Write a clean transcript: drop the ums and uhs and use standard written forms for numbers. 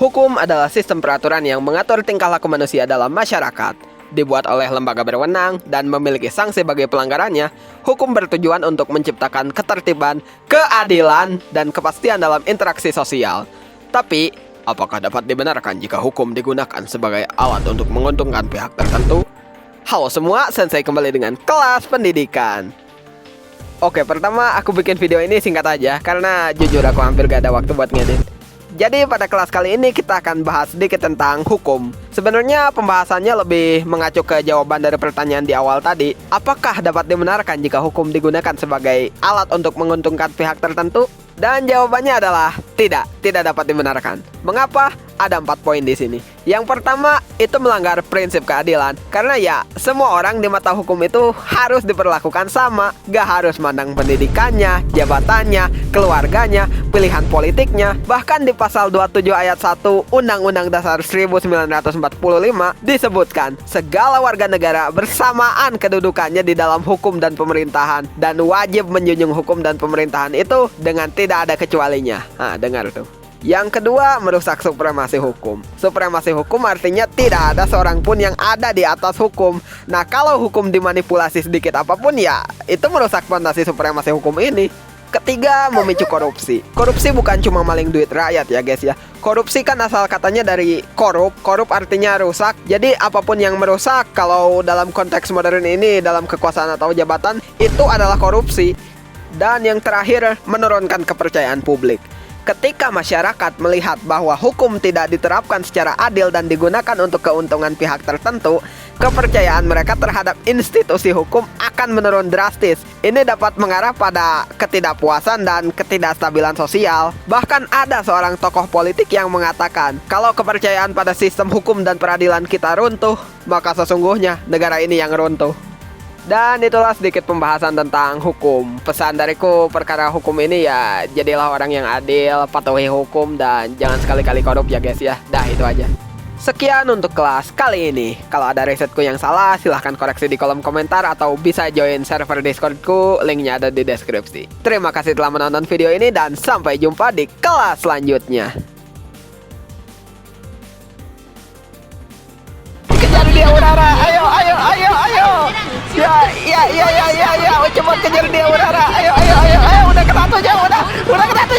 Hukum adalah sistem peraturan yang mengatur tingkah laku manusia dalam masyarakat. Dibuat oleh lembaga berwenang dan memiliki sanksi bagi pelanggarannya, hukum bertujuan untuk menciptakan ketertiban, keadilan, dan kepastian dalam interaksi sosial. Tapi, apakah dapat dibenarkan jika hukum digunakan sebagai alat untuk menguntungkan pihak tertentu? Halo semua, Sensei kembali dengan kelas pendidikan. Oke, pertama aku bikin video ini singkat aja, karena jujur aku hampir gak ada waktu buat ngedit. Jadi pada kelas kali ini kita akan bahas sedikit tentang hukum. Sebenarnya pembahasannya lebih mengacu ke jawaban dari pertanyaan di awal tadi. Apakah dapat dibenarkan jika hukum digunakan sebagai alat untuk menguntungkan pihak tertentu? Dan jawabannya adalah tidak dapat dibenarkan. Mengapa? Ada 4 poin di sini. Yang pertama, itu melanggar prinsip keadilan. Karena ya, semua orang di mata hukum itu harus diperlakukan sama. Gak harus mandang pendidikannya, jabatannya, keluarganya, pilihan politiknya. Bahkan di pasal 27 ayat 1 Undang-Undang Dasar 1945 disebutkan segala warga negara bersamaan kedudukannya di dalam hukum dan pemerintahan, dan wajib menjunjung hukum dan pemerintahan itu dengan tidak ada kecualinya. Nah, dengar tuh. Yang kedua, merusak supremasi hukum. Supremasi hukum artinya tidak ada seorang pun yang ada di atas hukum. Nah, kalau hukum dimanipulasi sedikit apapun, ya itu merusak fondasi supremasi hukum ini. Ketiga, memicu korupsi. Korupsi bukan cuma maling duit rakyat ya guys ya. Korupsi kan asal katanya dari korup. Korup artinya rusak. Jadi apapun yang merusak, kalau dalam konteks modern ini, dalam kekuasaan atau jabatan, itu adalah korupsi. Dan yang terakhir, menurunkan kepercayaan publik. Ketika masyarakat melihat bahwa hukum tidak diterapkan secara adil dan digunakan untuk keuntungan pihak tertentu, kepercayaan mereka terhadap institusi hukum akan menurun drastis. Ini dapat mengarah pada ketidakpuasan dan ketidakstabilan sosial. Bahkan ada seorang tokoh politik yang mengatakan, kalau kepercayaan pada sistem hukum dan peradilan kita runtuh, maka sesungguhnya negara ini yang runtuh. Dan itulah sedikit pembahasan tentang hukum. Pesan dariku perkara hukum ini ya, jadilah orang yang adil, patuhi hukum, dan jangan sekali-kali korup ya guys ya. Dah itu aja. Sekian untuk kelas kali ini. Kalau ada risetku yang salah, silahkan koreksi di kolom komentar atau bisa join server Discordku, linknya ada di deskripsi. Terima kasih telah menonton video ini dan sampai jumpa di kelas selanjutnya. Kejar dia Urara, ayo. Ya, cepat kejar dia Urara. Ayo, udah kena tuh, udah kena tuh.